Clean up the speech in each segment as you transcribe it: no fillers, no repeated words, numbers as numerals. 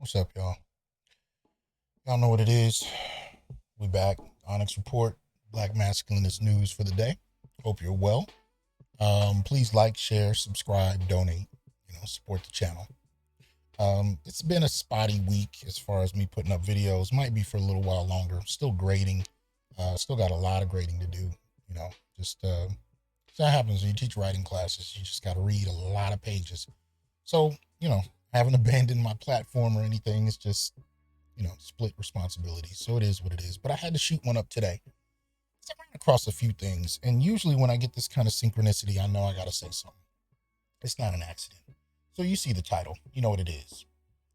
What's up, y'all? Y'all know what it is. We back. Onyx Report, Black Masculinist news for the day. Hope you're well. Please like, share, subscribe, donate. Support the channel. It's been a spotty week as far as me putting up videos. Might be for a little while longer. Still grading. Still got a lot of grading to do. Just so that happens when you teach writing classes. You just got to read a lot of pages. So haven't abandoned my platform or anything. It's just split responsibilities. So it is what it is. But I had to shoot one up today. I ran across a few things. And usually when I get this kind of synchronicity, I know I got to say something. It's not an accident. So you see the title. You know what it is.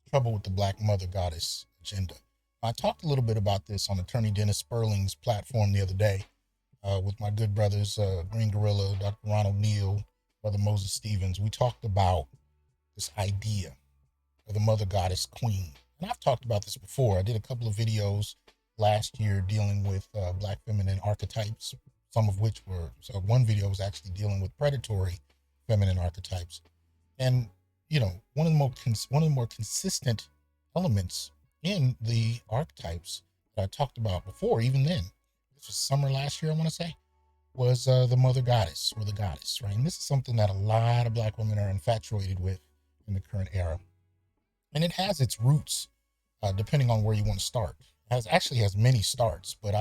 Trouble with the Black Mother Goddess Agenda. I talked a little bit about this on Attorney Dennis Sperling's platform the other day with my good brothers, Green Gorilla, Dr. Ronald Neal, Brother Moses Stevens. We talked about this idea of the Mother Goddess Queen. And I've talked about this before. I did a couple of videos last year dealing with Black feminine archetypes, some of which were, so one video was actually dealing with predatory feminine archetypes. And, one of the more consistent elements in the archetypes that I talked about before, even then, this was summer last year, I want to say, was the Mother Goddess or the Goddess, right? And this is something that a lot of Black women are infatuated with in the current era. And it has its roots, depending on where you want to start. It actually has many starts, but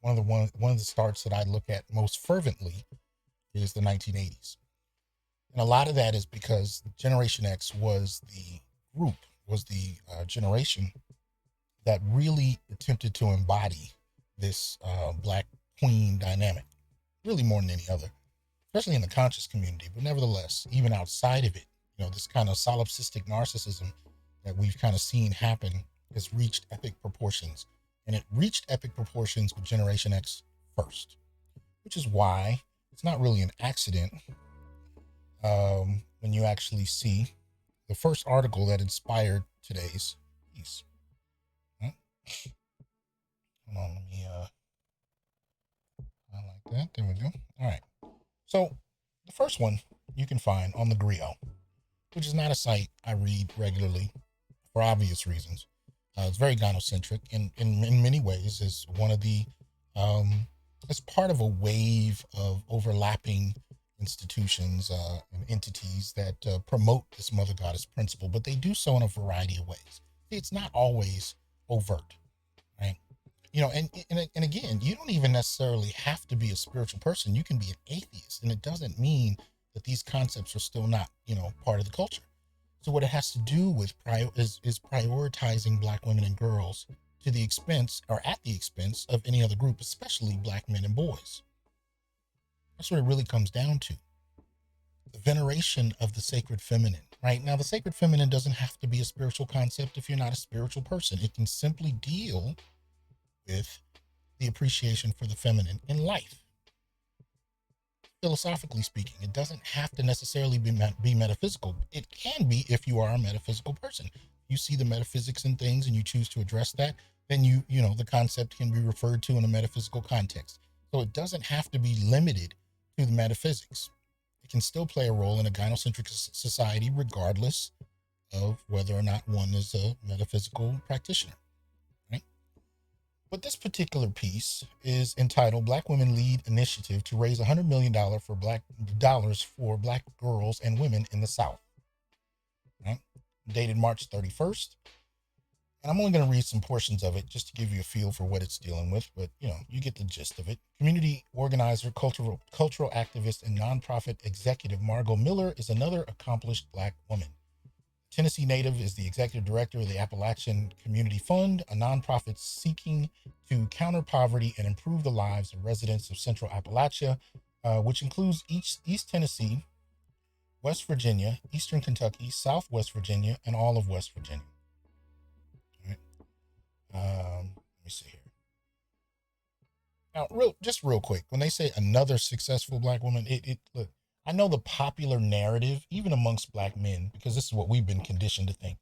one of the starts that I look at most fervently is the 1980s. And a lot of that is because Generation X was the generation that really attempted to embody this Black queen dynamic, really more than any other, especially in the conscious community. But nevertheless, even outside of it, this kind of solipsistic narcissism that we've kind of seen happen has reached epic proportions. And it reached epic proportions with Generation X first, which is why it's not really an accident when you actually see the first article that inspired today's piece. Hold on, let me, I like that. There we go. All right. So the first one you can find on the Griot, which is not a site I read regularly for obvious reasons. It's very gynocentric and in many ways is one of the, it's part of a wave of overlapping institutions and entities that promote this Mother Goddess principle, but they do so in a variety of ways. It's not always overt, right? And again, you don't even necessarily have to be a spiritual person. You can be an atheist, and it doesn't mean that these concepts are still not, part of the culture. So what it has to do with is prioritizing Black women and girls to the expense or at the expense of any other group, especially Black men and boys. That's what it really comes down to. The veneration of the sacred feminine, right? Now, the sacred feminine doesn't have to be a spiritual concept if you're not a spiritual person. It can simply deal with the appreciation for the feminine in life. Philosophically speaking, it doesn't have to necessarily be metaphysical. It can be if you are a metaphysical person. You see the metaphysics in things and you choose to address that, then the concept can be referred to in a metaphysical context. So it doesn't have to be limited to the metaphysics. It can still play a role in a gynocentric society regardless of whether or not one is a metaphysical practitioner. But this particular piece is entitled Black Women Lead Initiative to Raise $100 million for Black girls and women in the South. Right? Dated March 31st. And I'm only going to read some portions of it just to give you a feel for what it's dealing with. But, you get the gist of it. Community organizer, cultural activist, and nonprofit executive Margot Miller is another accomplished Black woman. Tennessee native is the executive director of the Appalachian Community Fund, a nonprofit seeking to counter poverty and improve the lives of residents of Central Appalachia, which includes East Tennessee, West Virginia, Eastern Kentucky, Southwest Virginia, and all of West Virginia. All right. Let me see here. Now, real quick, when they say another successful Black woman, look. I know the popular narrative, even amongst Black men, because this is what we've been conditioned to think,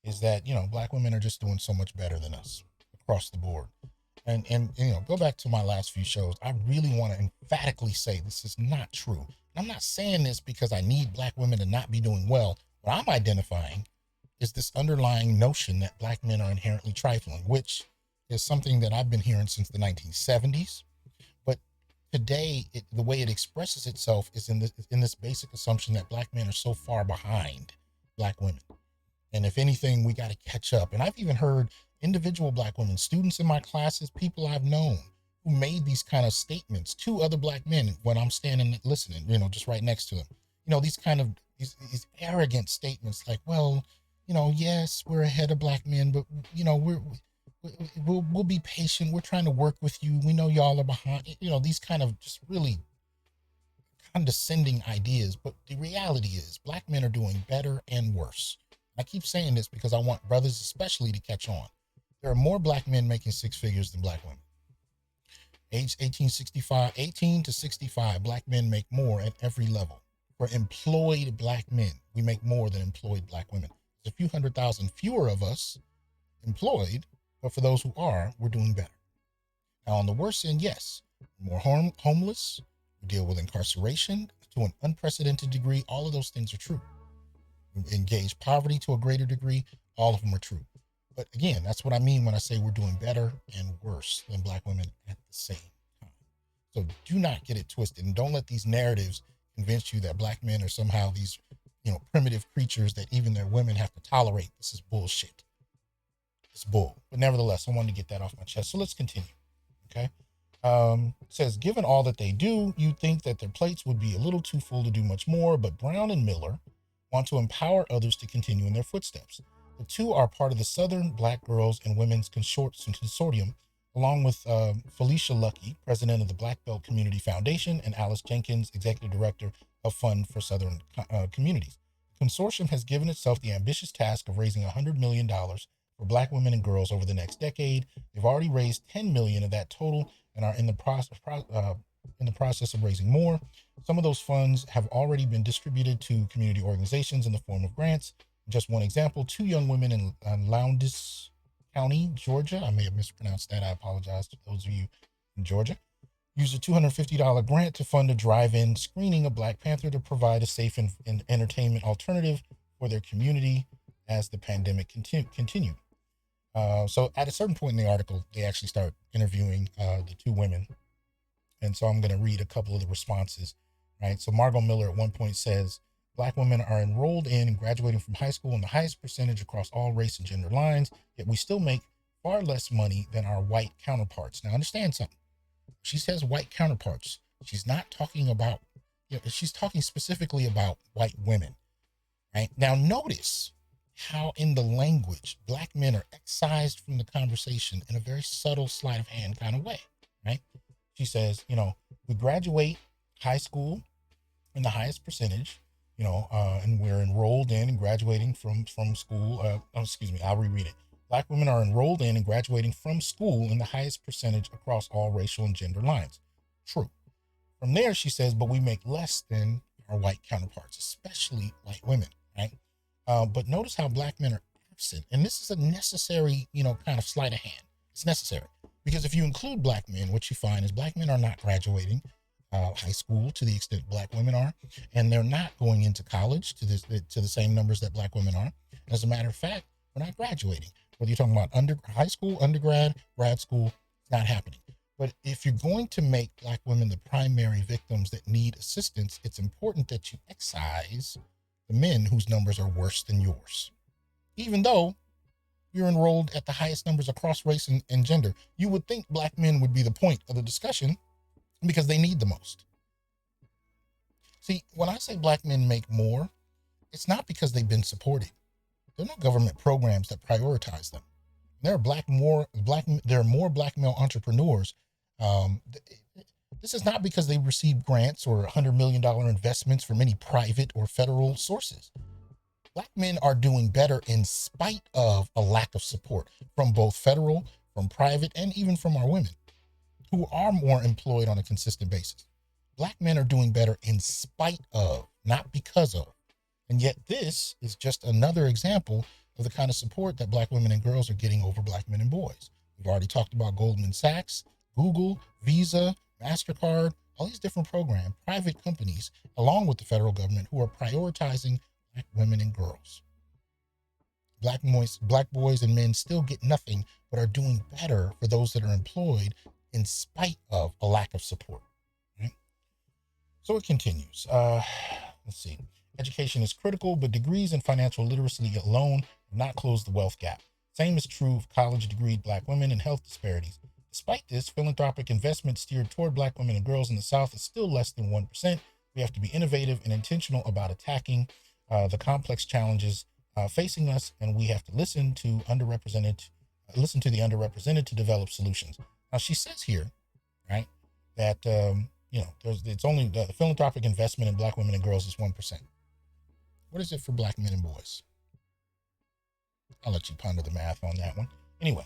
is that, Black women are just doing so much better than us across the board. And go back to my last few shows. I really want to emphatically say this is not true. I'm not saying this because I need Black women to not be doing well. What I'm identifying is this underlying notion that black men are inherently trifling, which is something that I've been hearing since the 1970s. But today, the way it expresses itself is in this basic assumption that black men are so far behind black women. And if anything, we got to catch up. And I've even heard individual black women, students in my classes, people I've known who made these kind of statements to other black men when I'm standing listening, just right next to them. These kind of these arrogant statements like, well, yes, we're ahead of black men, but we'll be patient. We're trying to work with you. We know y'all are behind. These kind of just really condescending ideas. But the reality is black men are doing better and worse. I keep saying this because I want brothers especially to catch on. There are more black men making six figures than black women. Age 18 to 65, black men make more at every level. For employed black men, we make more than employed black women. There's a few 100,000 fewer of us employed, but for those who are, we're doing better. Now, on the worst end, yes, more homeless, we deal with incarceration to an unprecedented degree. All of those things are true. We engage poverty to a greater degree. All of them are true. But again, that's what I mean when I say we're doing better and worse than black women at the same time. So do not get it twisted, and don't let these narratives convince you that black men are somehow these, primitive creatures that even their women have to tolerate. This is bullshit. It's bull. But nevertheless, I wanted to get that off my chest. So let's continue. Okay. It says, given all that they do, you'd think that their plates would be a little too full to do much more, but Brown and Miller want to empower others to continue in their footsteps. The two are part of the Southern Black Girls and Women's Consortium, along with Felicia Lucky, president of the Black Belt Community Foundation, and Alice Jenkins, executive director of Fund for Southern Communities. The consortium has given itself the ambitious task of raising $100 million for black women and girls over the next decade. They've already raised $10 million of that total and are in the process of raising more. Some of those funds have already been distributed to community organizations in the form of grants. Just one example, two young women in Lowndes County, Georgia, I may have mispronounced that, I apologize to those of you in Georgia, used a $250 grant to fund a drive-in screening of Black Panther to provide a safe and entertainment alternative for their community as the pandemic continued. So at a certain point in the article, they actually start interviewing the two women. And so I'm going to read a couple of the responses, right? So Margot Miller at one point says, Black women are enrolled in and graduating from high school in the highest percentage across all race and gender lines, yet we still make far less money than our white counterparts. Now understand something. She says white counterparts. She's not talking about, she's talking specifically about white women, right? Now notice how in the language, black men are excised from the conversation in a very subtle sleight of hand kind of way, right? She says, we graduate high school in the highest percentage, and we're enrolled in and graduating from school. I'll reread it. Black women are enrolled in and graduating from school in the highest percentage across all racial and gender lines. True. From there, she says, but we make less than our white counterparts, especially white women, right? But notice how black men are absent. And this is a necessary, kind of sleight of hand. It's necessary because if you include black men, what you find is black men are not graduating high school to the extent black women are, and they're not going into college to the same numbers that black women are. As a matter of fact, we're not graduating. Whether you're talking about high school, undergrad, grad school, it's not happening. But if you're going to make black women the primary victims that need assistance, it's important that you excise the men whose numbers are worse than yours. Even though you're enrolled at the highest numbers across race and gender, you would think black men would be the point of the discussion because they need the most. See, when I say black men make more, it's not because they've been supported. There are no government programs that prioritize them. There are more black male entrepreneurs. This is not because they received grants or $100 million investments from any private or federal sources. Black men are doing better in spite of a lack of support from both federal, from private, and even from our women, who are more employed on a consistent basis. Black men are doing better in spite of, not because of. And yet this is just another example of the kind of support that black women and girls are getting over black men and boys. We've already talked about Goldman Sachs, Google, Visa, MasterCard, all these different programs, private companies, along with the federal government, who are prioritizing black women and girls. black boys and men still get nothing, but are doing better for those that are employed in spite of a lack of support. Right? So it continues. Let's see. Education is critical, but degrees in financial literacy alone have not closed the wealth gap. Same is true of college-degreed black women and health disparities. Despite this, philanthropic investment steered toward black women and girls in the South is still less than 1%. We have to be innovative and intentional about attacking the complex challenges facing us, and we have to listen to the underrepresented to develop solutions. Now, she says here, right, that it's only the philanthropic investment in black women and girls is 1%. What is it for black men and boys? I'll let you ponder the math on that one. Anyway,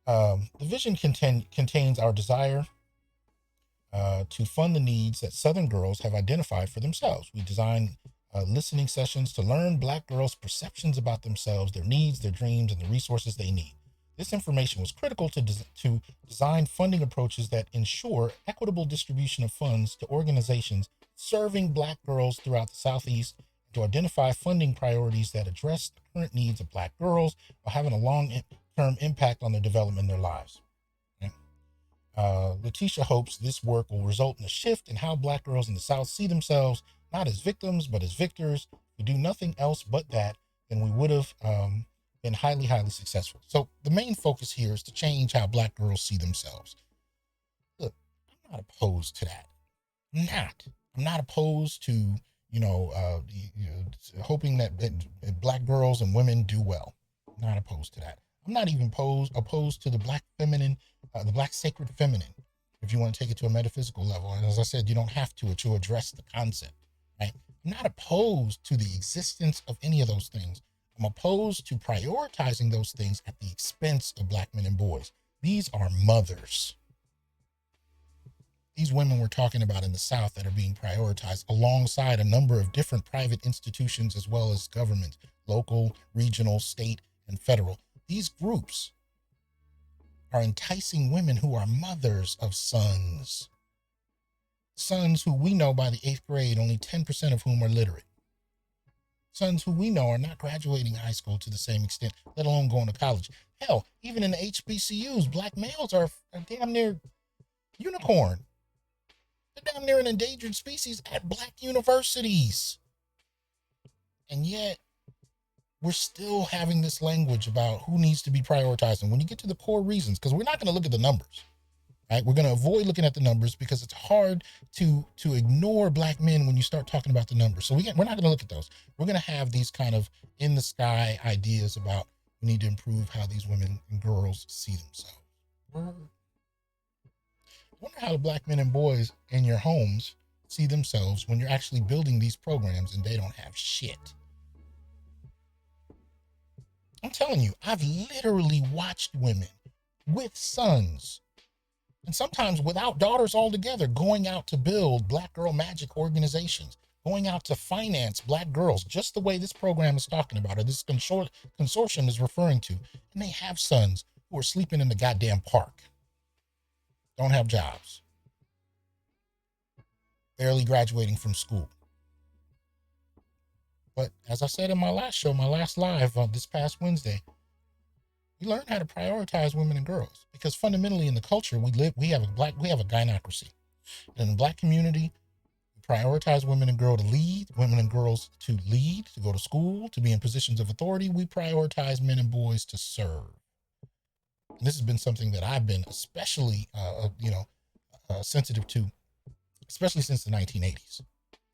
the vision contains our desire to fund the needs that Southern girls have identified for themselves. We design listening sessions to learn black girls' perceptions about themselves, their needs, their dreams, and the resources they need. This information was critical to design funding approaches that ensure equitable distribution of funds to organizations serving black girls throughout the Southeast, to identify funding priorities that address the current needs of black girls while having a long-term impact on their development in their lives. Okay. Letitia hopes this work will result in a shift in how black girls in the South see themselves, not as victims, but as victors. If we do nothing else but that, then we would have been highly, highly successful. So the main focus here is to change how black girls see themselves. Look, I'm not opposed to that. I'm not opposed to hoping that black girls and women do well. Not opposed to that. I'm not even opposed to the black feminine, the black sacred feminine, if you want to take it to a metaphysical level. And as I said, you don't have to address the concept, right? I'm not opposed to the existence of any of those things. I'm opposed to prioritizing those things at the expense of black men and boys. These are mothers. These women we're talking about in the South that are being prioritized alongside a number of different private institutions as well as government, local, regional, state, and federal. These groups are enticing women who are mothers of sons. Sons who we know by the 8th grade, only 10% of whom are literate. Sons who we know are not graduating high school to the same extent, let alone going to college. Hell, even in the HBCUs, black males are damn near unicorn. They're damn near an endangered species at black universities. And yet, we're still having this language about who needs to be prioritized. And when you get to the core reasons, because we're not going to look at the numbers, right? We're going to avoid looking at the numbers because it's hard to ignore black men when you start talking about the numbers. So we're not going to look at those. We're going to have these kind of in the sky ideas about we need to improve how these women and girls see themselves. I wonder how the black men and boys in your homes see themselves when you're actually building these programs and they don't have shit. I'm telling you, I've literally watched women with sons and sometimes without daughters altogether going out to build black girl magic organizations, going out to finance black girls, just the way this program is talking about, or this consortium is referring to. And they have sons who are sleeping in the goddamn park, don't have jobs, barely graduating from school. But as I said in my last show, my last live this past Wednesday, we learned how to prioritize women and girls because fundamentally in the culture we have a gynocracy. And in the black community, we prioritize women and girls to lead, to go to school, to be in positions of authority. We prioritize men and boys to serve. And this has been something that I've been especially, sensitive to, especially since the 1980s.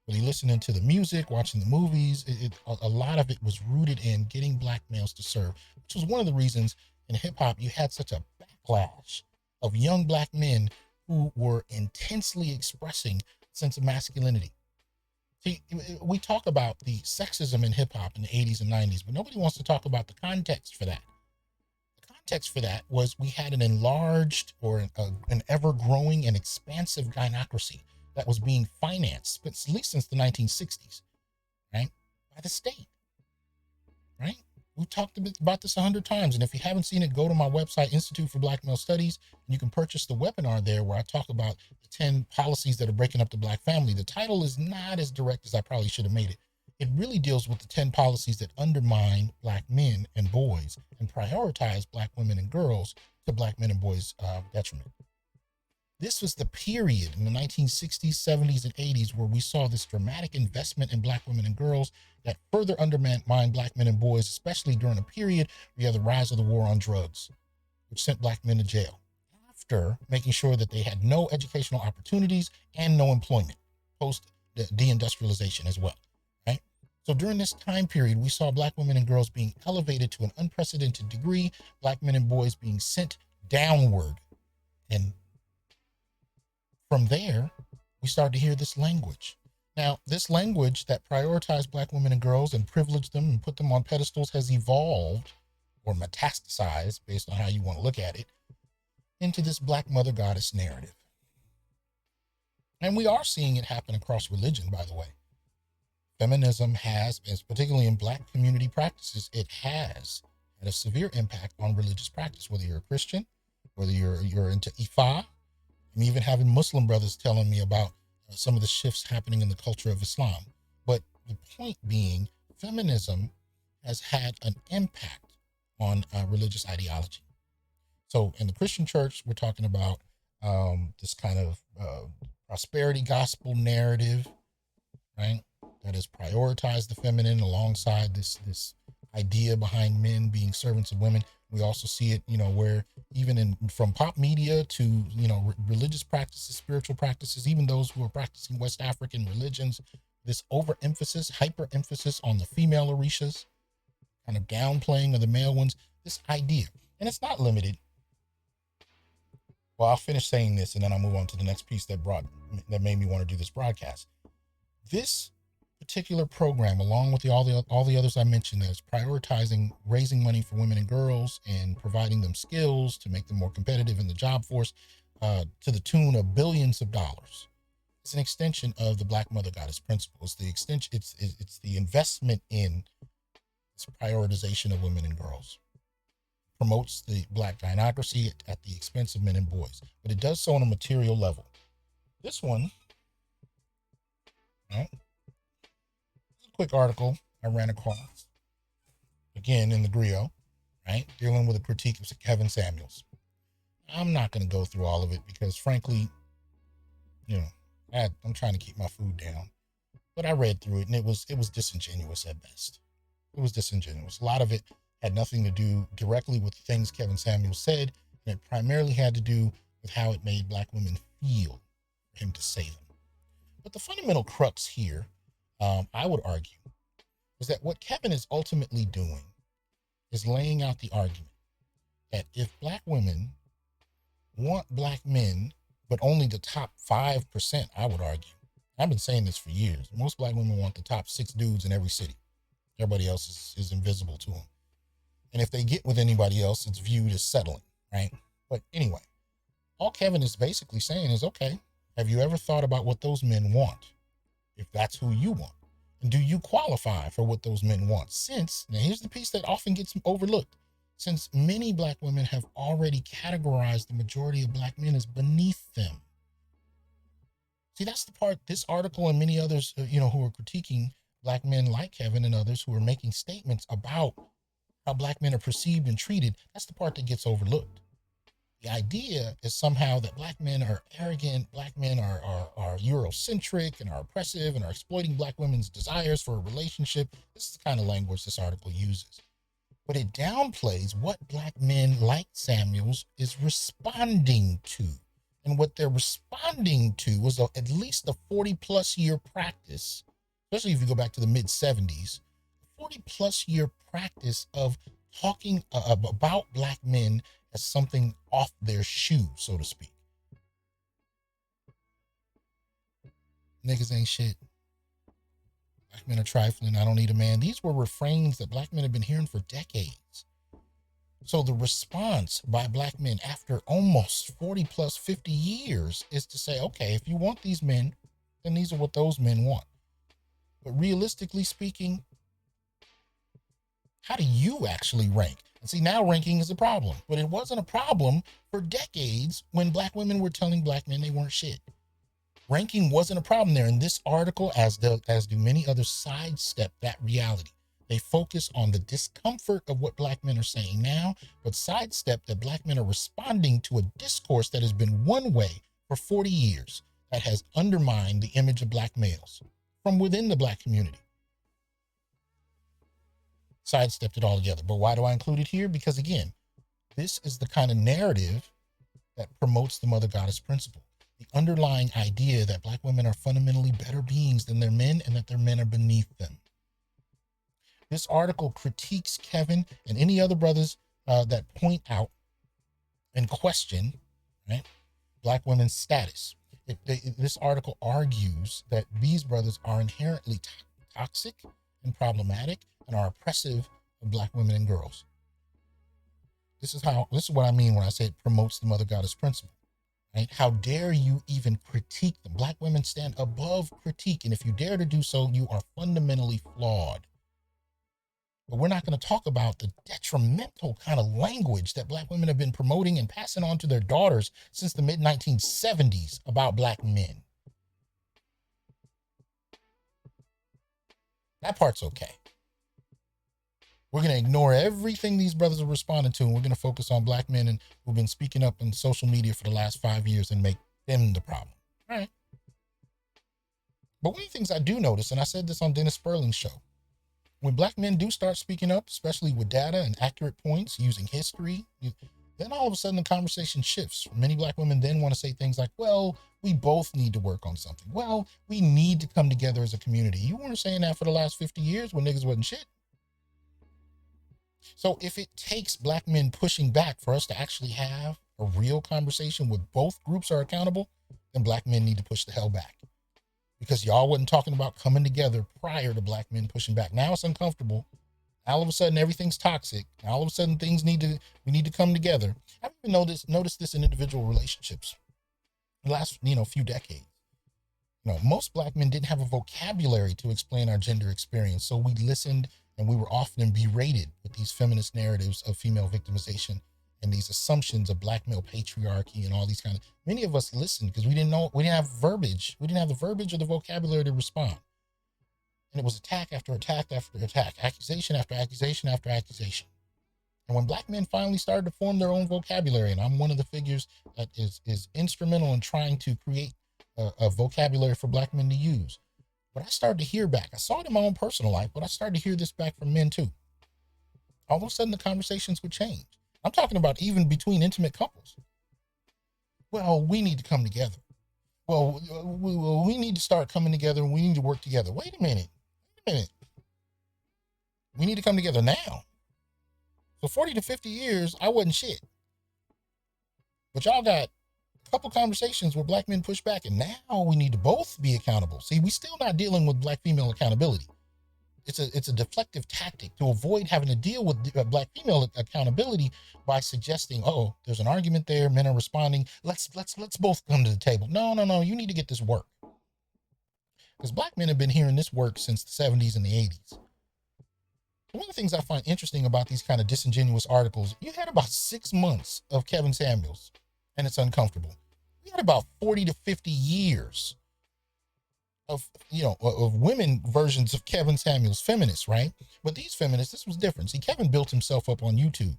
Really listening to the music, watching the movies, a lot of it was rooted in getting black males to serve, which was one of the reasons in hip hop you had such a backlash of young black men who were intensely expressing a sense of masculinity. See, we talk about the sexism in hip hop in the 80s and 90s, but nobody wants to talk about the context for that. Context for that was we had an enlarged or an ever-growing and expansive gynocracy that was being financed, at least since the 1960s, right, by the state, right? We've talked about this 100 times, and if you haven't seen it, go to my website, Institute for Black Male Studies, and you can purchase the webinar there where I talk about the 10 policies that are breaking up the black family. The title is not as direct as I probably should have made it. it really deals with the 10 policies that undermine Black men and boys and prioritize Black women and girls to Black men and boys' detriment. This was the period in the 1960s, 70s, and 80s where we saw this dramatic investment in Black women and girls that further undermined Black men and boys, especially during a period where you had the rise of the war on drugs, which sent Black men to jail, after making sure that they had no educational opportunities and no employment post deindustrialization as well, right? So during this time period, we saw Black women and girls being elevated to an unprecedented degree, Black men and boys being sent downward. And from there, we started to hear this language. Now, this language that prioritized Black women and girls and privileged them and put them on pedestals has evolved or metastasized, based on how you want to look at it, into this Black mother goddess narrative. And we are seeing it happen across religion, by the way. Feminism has, particularly in Black community practices, it has had a severe impact on religious practice, whether you're a Christian, whether you're into Ifa. I'm even having Muslim brothers telling me about some of the shifts happening in the culture of Islam. But the point being, feminism has had an impact on religious ideology. So in the Christian church, we're talking about this kind of prosperity gospel narrative, right? That has prioritized the feminine alongside this idea behind men being servants of women. We also see it, where even from pop media to, religious practices, spiritual practices, even those who are practicing West African religions, this overemphasis, hyper-emphasis on the female orishas, kind of downplaying of the male ones, this idea. And it's not limited. Well, I'll finish saying this and then I'll move on to the next piece that made me want to do this broadcast. This particular program, along with all the others I mentioned, that is prioritizing raising money for women and girls and providing them skills to make them more competitive in the job force, to the tune of billions of dollars. It's an extension of the Black Mother Goddess principle. It's the extension. It's the investment in this prioritization of women and girls. Promotes the Black gynocracy at the expense of men and boys, but it does so on a material level. This one, right? Quick article I ran across, again in the Griot, right, dealing with a critique of Kevin Samuels. I'm not going to go through all of it because, frankly, I'm trying to keep my food down. But I read through it and it was disingenuous at best. It was disingenuous. A lot of it had nothing to do directly with the things Kevin Samuels said, and it primarily had to do with how it made Black women feel for him to say them. But the fundamental crux here, I would argue, is that what Kevin is ultimately doing is laying out the argument that if Black women want Black men, but only the top 5%, I would argue. I've been saying this for years. Most Black women want the top 6 dudes in every city. Everybody else is invisible to them. And if they get with anybody else, it's viewed as settling, right? But anyway, all Kevin is basically saying is, okay, have you ever thought about what those men want? If that's who you want. And do you qualify for what those men want? Now here's the piece that often gets overlooked. Since many Black women have already categorized the majority of Black men as beneath them. See, that's the part, this article and many others, who are critiquing Black men like Kevin and others who are making statements about how Black men are perceived and treated, that's the part that gets overlooked. The idea is somehow that Black men are arrogant, Black men are Eurocentric and are oppressive and are exploiting Black women's desires for a relationship. This is the kind of language this article uses. But it downplays what Black men like Samuels is responding to. And what they're responding to was at least a 40-plus year practice, especially if you go back to the mid-70s, 40-plus year practice of talking about Black men as something off their shoe, so to speak. Niggas ain't shit. Black men are trifling. I don't need a man. These were refrains that Black men have been hearing for decades. So the response by Black men after almost 40 plus 50 years is to say, okay, if you want these men, then these are what those men want. But realistically speaking, how do you actually rank? And see, now ranking is a problem, but it wasn't a problem for decades when Black women were telling Black men they weren't shit. Ranking wasn't a problem there. And this article, as do many others, sidestep that reality. They focus on the discomfort of what Black men are saying now, but sidestep that Black men are responding to a discourse that has been one way for 40 years that has undermined the image of Black males from within the Black community. Sidestepped it all together. But why do I include it here? Because again, this is the kind of narrative that promotes the mother goddess principle. The underlying idea that Black women are fundamentally better beings than their men and that their men are beneath them. This article critiques Kevin and any other brothers that point out and question, right, Black women's status. This article argues that these brothers are inherently toxic and problematic and are oppressive of Black women and girls. This is what I mean when I say it promotes the mother goddess principle. Right? How dare you even critique them? Black women stand above critique, and if you dare to do so, you are fundamentally flawed. But we're not going to talk about the detrimental kind of language that Black women have been promoting and passing on to their daughters since the mid-1970s about Black men. That part's okay. We're going to ignore everything these brothers are responding to, and we're going to focus on Black men and who've been speaking up on social media for the last 5 years and make them the problem. All right. But one of the things I do notice, and I said this on Dennis Sperling's show, when Black men do start speaking up, especially with data and accurate points using history, then all of a sudden the conversation shifts. Many Black women then want to say things like, well, we both need to work on something. Well, we need to come together as a community. You weren't saying that for the last 50 years when niggas wasn't shit. So if it takes Black men pushing back for us to actually have a real conversation where both groups are accountable, then Black men need to push the hell back. Because y'all wasn't talking about coming together prior to Black men pushing back. Now it's uncomfortable. All of a sudden everything's toxic. All of a sudden we need to come together. I've even noticed this in individual relationships. The last, few decades. Most Black men didn't have a vocabulary to explain our gender experience. So we listened, and we were often berated with these feminist narratives of female victimization and these assumptions of Black male patriarchy and all these many of us listened because we didn't have verbiage. We didn't have the verbiage or the vocabulary to respond. And it was attack after attack after attack, accusation after accusation after accusation. And when Black men finally started to form their own vocabulary, and I'm one of the figures that is instrumental in trying to create a vocabulary for Black men to use, but I started to hear back. I saw it in my own personal life, but I started to hear this back from men too. All of a sudden the conversations would change. I'm talking about even between intimate couples. Well, we need to come together. Well, we need to start coming together and we need to work together. Wait a minute. We need to come together now. So 40 to 50 years, I wasn't shit. But y'all got a couple conversations where Black men push back, and now we need to both be accountable. See, we still not dealing with Black female accountability. It's a deflective tactic to avoid having to deal with Black female accountability by suggesting, oh, there's an argument there, men are responding. Let's both come to the table. No, you need to get this work. Because Black men have been hearing this work since the 70s and the 80s. One of the things I find interesting about these kind of disingenuous articles, you had about 6 months of Kevin Samuels, and it's uncomfortable. We had about 40 to 50 years of women versions of Kevin Samuels, feminists, right? But these feminists, this was different. See, Kevin built himself up on YouTube,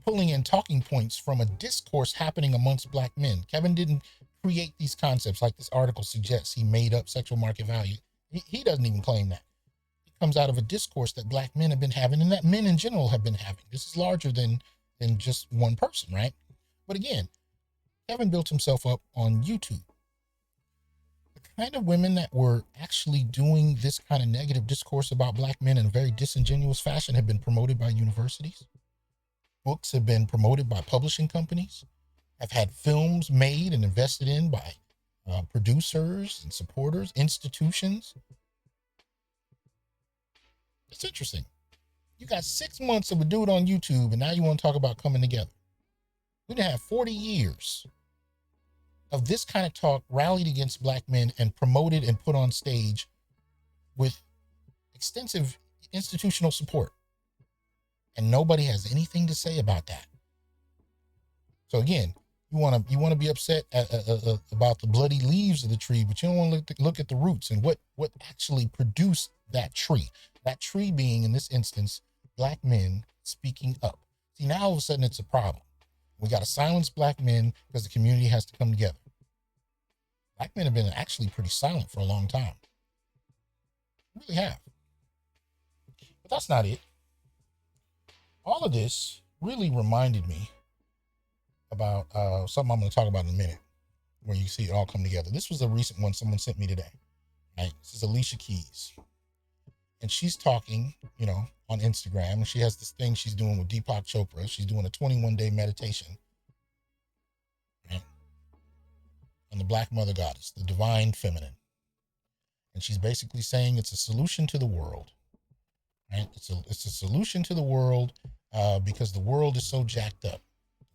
pulling in talking points from a discourse happening amongst Black men. Kevin didn't create these concepts like this article suggests. He made up sexual market value. He doesn't even claim that. It comes out of a discourse that Black men have been having and that men in general have been having. This is larger than just one person, right? But again, Kevin built himself up on YouTube. The kind of women that were actually doing this kind of negative discourse about Black men in a very disingenuous fashion have been promoted by universities. Books have been promoted by publishing companies, have had films made and invested in by producers and supporters, institutions. It's interesting. You got 6 months of a dude on YouTube, and now you want to talk about coming together. We didn't have 40 years of this kind of talk rallied against Black men and promoted and put on stage with extensive institutional support. And nobody has anything to say about that. So again, You want to be upset about the bloody leaves of the tree, but you don't want to look at the roots and what actually produced that tree. That tree being, in this instance, black men speaking up. See, now all of a sudden it's a problem. We got to silence black men because the community has to come together. Black men have been actually pretty silent for a long time. They really have. But that's not it. All of this really reminded me about something I'm going to talk about in a minute, where you see it all come together. This was a recent one someone sent me today. Right? This is Alicia Keys. And she's talking, on Instagram, and she has this thing she's doing with Deepak Chopra. She's doing a 21-day meditation, right, on the Black Mother Goddess, the divine feminine. And she's basically saying it's a solution to the world, right? It's a solution to the world because the world is so jacked up.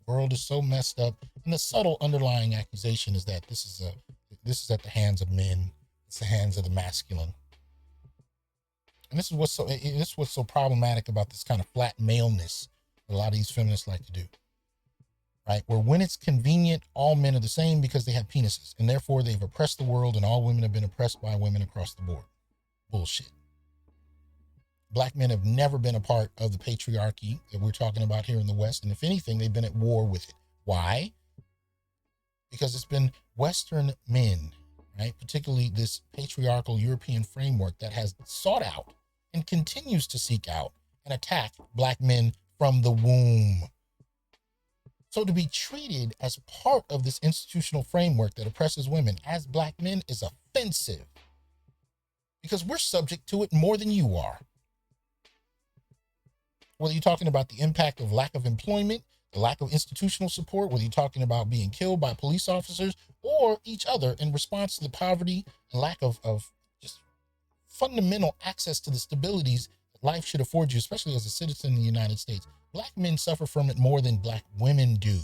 The world is so messed up. And the subtle underlying accusation is that this is at the hands of men. It's the hands of the masculine. And this is what's so problematic about this kind of flat maleness that a lot of these feminists like to do, right? Where when it's convenient, all men are the same because they have penises, and therefore they've oppressed the world, and all women have been oppressed by women across the board. Bullshit. Black men have never been a part of the patriarchy that we're talking about here in the West, and if anything, they've been at war with it. Why? Because it's been Western men, right, particularly this patriarchal European framework, that has sought out and continues to seek out and attack black men from the womb. So to be treated as part of this institutional framework that oppresses women as black men is offensive, because we're subject to it more than you are. Whether you're talking about the impact of lack of employment, the lack of institutional support, whether you're talking about being killed by police officers or each other in response to the poverty and lack of just fundamental access to the stabilities that life should afford you, especially as a citizen in the United States. Black men suffer from it more than black women do,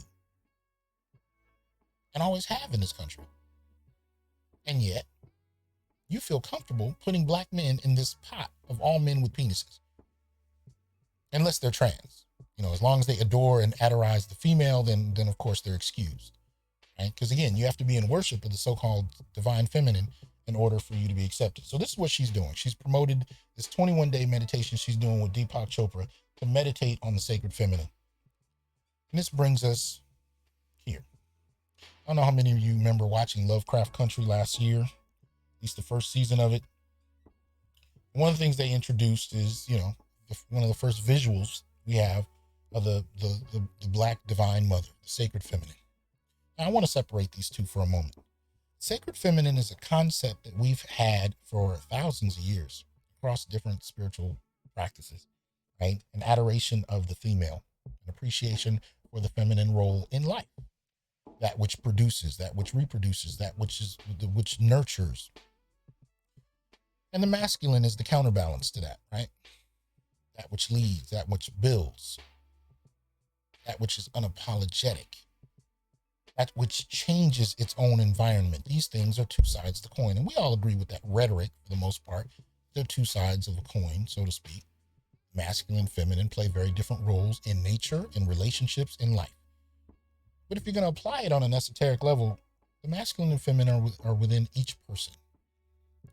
and always have in this country. And yet, you feel comfortable putting black men in this pot of all men with penises, unless they're trans. As long as they adore and adorize the female, then of course they're excused, right? Because again, you have to be in worship of the so-called divine feminine in order for you to be accepted. So this is what she's doing. She's promoted this 21-day meditation she's doing with Deepak Chopra to meditate on the sacred feminine. And this brings us here. I don't know how many of you remember watching Lovecraft Country last year, at least the first season of it. One of the things they introduced is, one of the first visuals we have of the black divine mother, the sacred feminine. Now, I want to separate these two for a moment. Sacred feminine is a concept that we've had for thousands of years across different spiritual practices, right? An adoration of the female, an appreciation for the feminine role in life, that which produces, that which reproduces, that which nurtures. And the masculine is the counterbalance to that, right? That which leads, that which builds, that which is unapologetic, that which changes its own environment. These things are two sides of the coin. And we all agree with that rhetoric for the most part. They're two sides of a coin, so to speak. Masculine and feminine play very different roles in nature, in relationships, in life. But if you're going to apply it on an esoteric level, the masculine and feminine are within each person.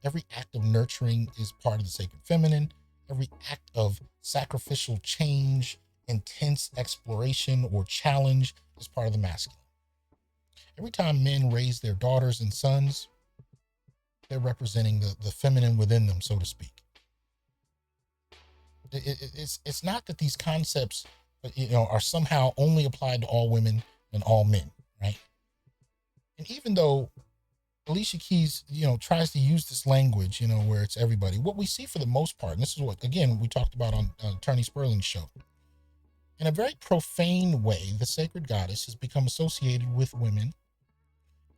Every act of nurturing is part of the sacred feminine. Every act of sacrificial change, intense exploration, or challenge is part of the masculine. Every time men raise their daughters and sons, they're representing the feminine within them, so to speak. It's not that these concepts, are somehow only applied to all women and all men, right? And even though Alicia Keys, tries to use this language, where it's everybody, what we see for the most part, and this is what, again, we talked about on Attorney Sperling's show, in a very profane way, the sacred goddess has become associated with women,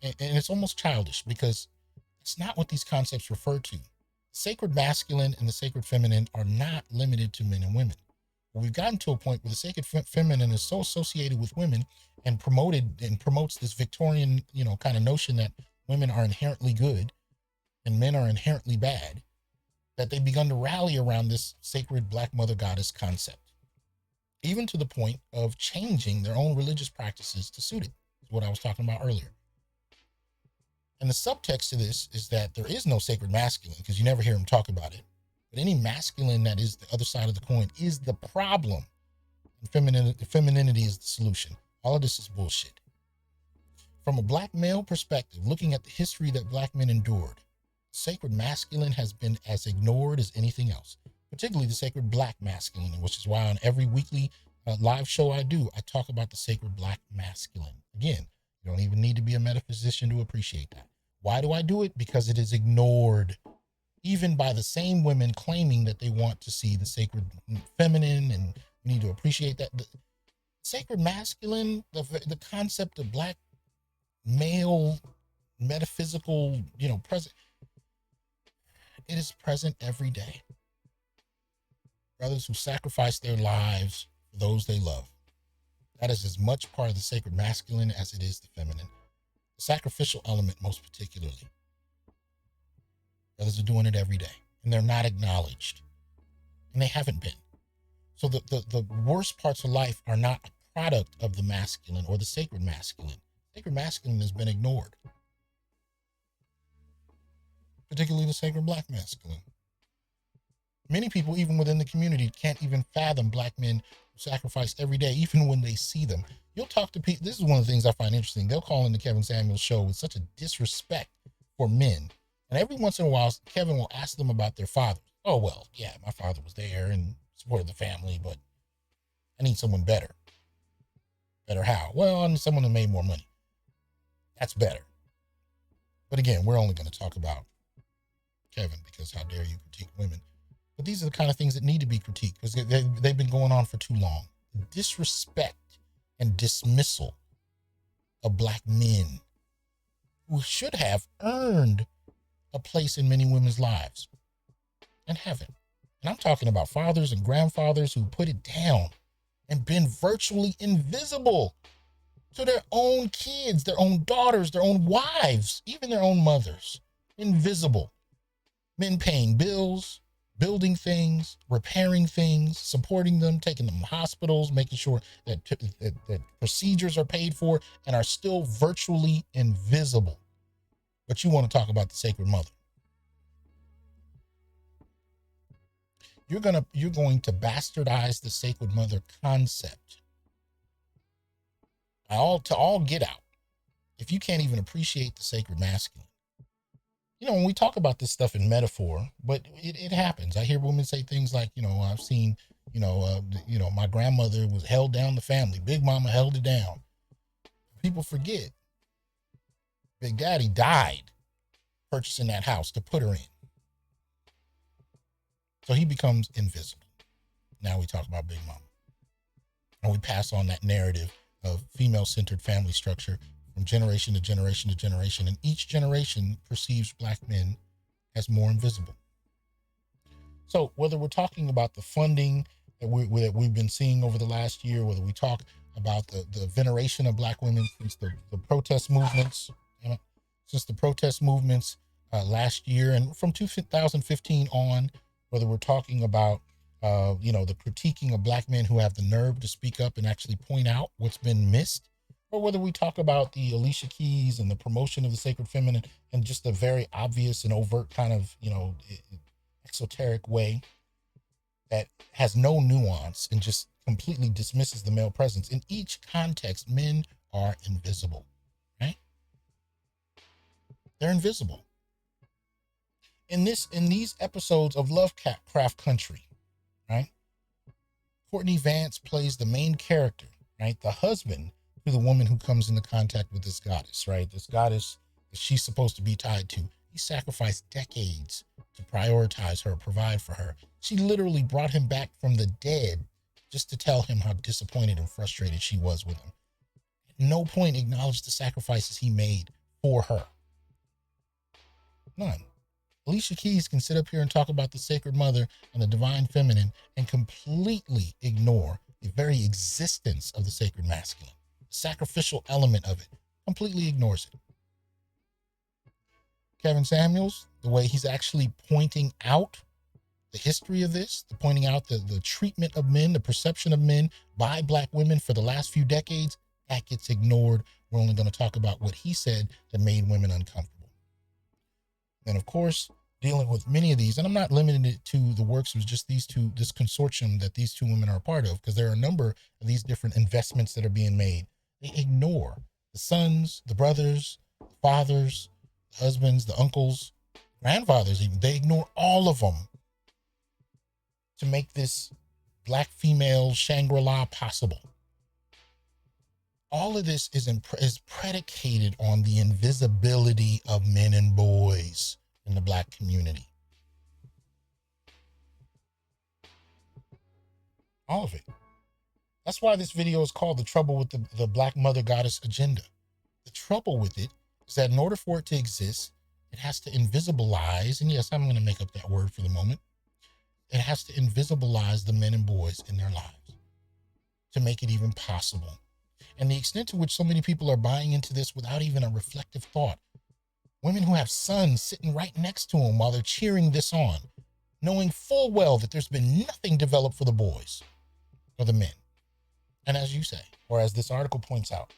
and it's almost childish because it's not what these concepts refer to. Sacred masculine and the sacred feminine are not limited to men and women. But we've gotten to a point where the sacred feminine is so associated with women and promotes this Victorian, kind of notion that women are inherently good and men are inherently bad, that they've begun to rally around this sacred Black Mother Goddess concept, even to the point of changing their own religious practices to suit it. As what I was talking about earlier. And the subtext to this is that there is no sacred masculine, because you never hear him talk about it. But any masculine that is the other side of the coin is the problem. And femininity is the solution. All of this is bullshit. From a black male perspective, looking at the history that black men endured, sacred masculine has been as ignored as anything else, particularly the sacred black masculine, which is why on every weekly live show I do, I talk about the sacred black masculine. Again, you don't even need to be a metaphysician to appreciate that. Why do I do it? Because it is ignored, even by the same women claiming that they want to see the sacred feminine, and we need to appreciate that. The sacred masculine, the concept of black male metaphysical, present, it is present every day. Brothers who sacrifice their lives for those they love. That is as much part of the sacred masculine as it is the feminine. The sacrificial element, most particularly. Brothers are doing it every day, and they're not acknowledged, and they haven't been. So the worst parts of life are not a product of the masculine or the sacred masculine. Sacred masculine has been ignored, particularly the sacred black masculine. Many people, even within the community, can't even fathom black men who sacrifice every day, even when they see them. You'll talk to people. This is one of the things I find interesting. They'll call into Kevin Samuels' show with such a disrespect for men. And every once in a while, Kevin will ask them about their fathers. Oh, well, yeah, my father was there and supported the family, but I need someone better. Better how? Well, I need someone who made more money. That's better. But again, we're only going to talk about Kevin, because how dare you critique women. But these are the kind of things that need to be critiqued, because they've been going on for too long. Disrespect and dismissal of black men who should have earned a place in many women's lives and haven't. And I'm talking about fathers and grandfathers who put it down and been virtually invisible to their own kids, their own daughters, their own wives, even their own mothers. Invisible. Men paying bills, building things, repairing things, supporting them, taking them to hospitals, making sure that procedures are paid for, and are still virtually invisible. But you want to talk about the sacred mother. You're going to bastardize the sacred mother concept. To all get out. If you can't even appreciate the sacred masculine. When we talk about this stuff in metaphor, but it happens. I hear women say things like, I've seen, my grandmother was held down the family. Big mama held it down. People forget. Big Daddy died purchasing that house to put her in. So he becomes invisible. Now we talk about Big Mama. And we pass on that narrative of female-centered family structure from generation to generation to generation. And each generation perceives black men as more invisible. So whether we're talking about the funding that we've been seeing over the last year, whether we talk about the veneration of black women since the protest movements, last year, and from 2015 on, whether we're talking about, the critiquing of black men who have the nerve to speak up and actually point out what's been missed, or whether we talk about the Alicia Keys and the promotion of the sacred feminine and just a very obvious and overt kind of, exoteric way that has no nuance and just completely dismisses the male presence. In each context, men are invisible, right? They're invisible. In these episodes of Lovecraft Country, right? Courtney Vance plays the main character, right? The husband to the woman who comes into contact with this goddess, right? This goddess that she's supposed to be tied to. He sacrificed decades to prioritize her, provide for her. She literally brought him back from the dead just to tell him how disappointed and frustrated she was with him. At no point acknowledged the sacrifices he made for her. None. Alicia Keys can sit up here and talk about the sacred mother and the divine feminine and completely ignore the very existence of the sacred masculine. The sacrificial element of it, completely ignores it. Kevin Samuels, the way he's actually pointing out the history of this, pointing out the treatment of men, the perception of men by black women for the last few decades, that gets ignored We're only going to talk about what he said that made women uncomfortable. And of course, dealing with many of these, and I'm not limiting it to the works of just this consortium that these two women are a part of, because there are a number of these different investments that are being made. They ignore the sons, the brothers, the fathers, the husbands, the uncles, grandfathers even. They ignore all of them to make this Black female Shangri-La possible. All of this is predicated on the invisibility of men and boys in the Black community. All of it. That's why this video is called The Trouble with the Black Mother Goddess Agenda. The trouble with it is that in order for it to exist, it has to invisibilize, and yes, I'm going to make up that word for the moment. It has to invisibilize the men and boys in their lives to make it even possible. And the extent to which so many people are buying into this without even a reflective thought. Women who have sons sitting right next to them while they're cheering this on, knowing full well that there's been nothing developed for the boys or the men. And as you say, or as this article points out,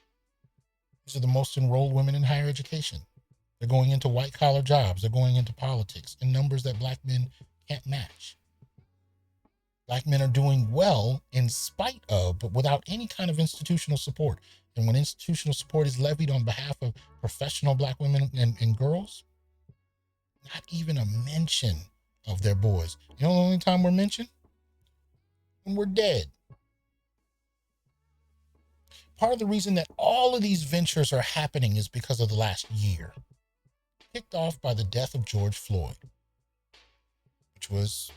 these are the most enrolled women in higher education. They're going into white-collar jobs. They're going into politics in numbers that Black men can't match. Black men are doing well in spite of, but without any kind of institutional support. And when institutional support is levied on behalf of professional Black women and girls, not even a mention of their boys. You know the only time we're mentioned? When we're dead. Part of the reason that all of these ventures are happening is because of the last year. Kicked off by the death of George Floyd, which was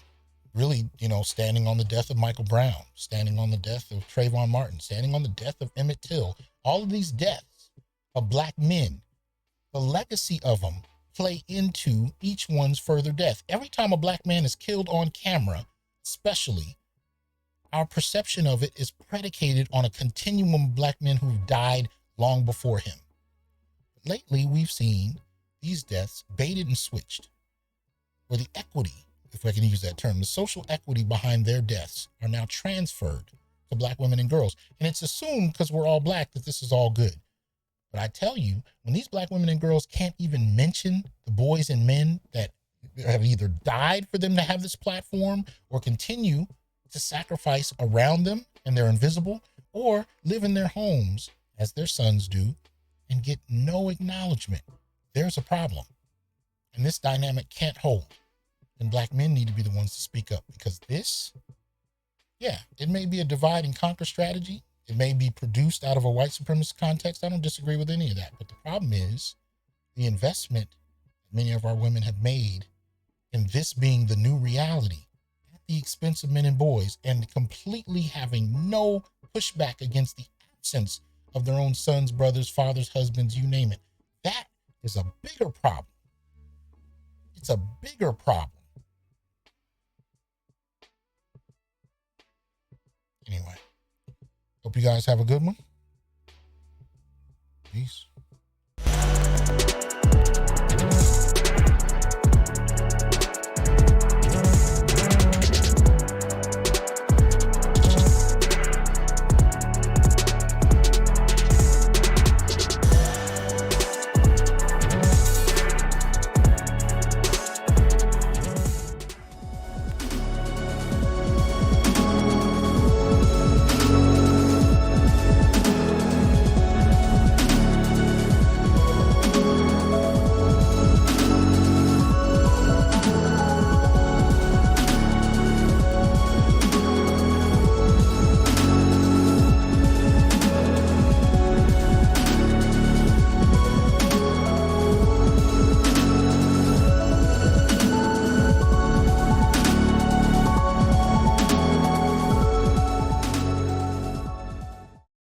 really, standing on the death of Michael Brown, standing on the death of Trayvon Martin, standing on the death of Emmett Till. All of these deaths of Black men, the legacy of them play into each one's further death. Every time a Black man is killed on camera, especially, our perception of it is predicated on a continuum of Black men who've died long before him. Lately, we've seen these deaths baited and switched, where the equity, if I can use that term, the social equity behind their deaths are now transferred to Black women and girls. And it's assumed because we're all Black that this is all good. But I tell you, when these Black women and girls can't even mention the boys and men that have either died for them to have this platform or continue to sacrifice around them and they're invisible, or live in their homes as their sons do and get no acknowledgement, there's a problem. And this dynamic can't hold. And Black men need to be the ones to speak up, because this, it may be a divide and conquer strategy. It may be produced out of a white supremacist context. I don't disagree with any of that. But the problem is the investment many of our women have made in this being the new reality at the expense of men and boys, and completely having no pushback against the absence of their own sons, brothers, fathers, husbands, you name it. That is a bigger problem. It's a bigger problem. Anyway, hope you guys have a good one.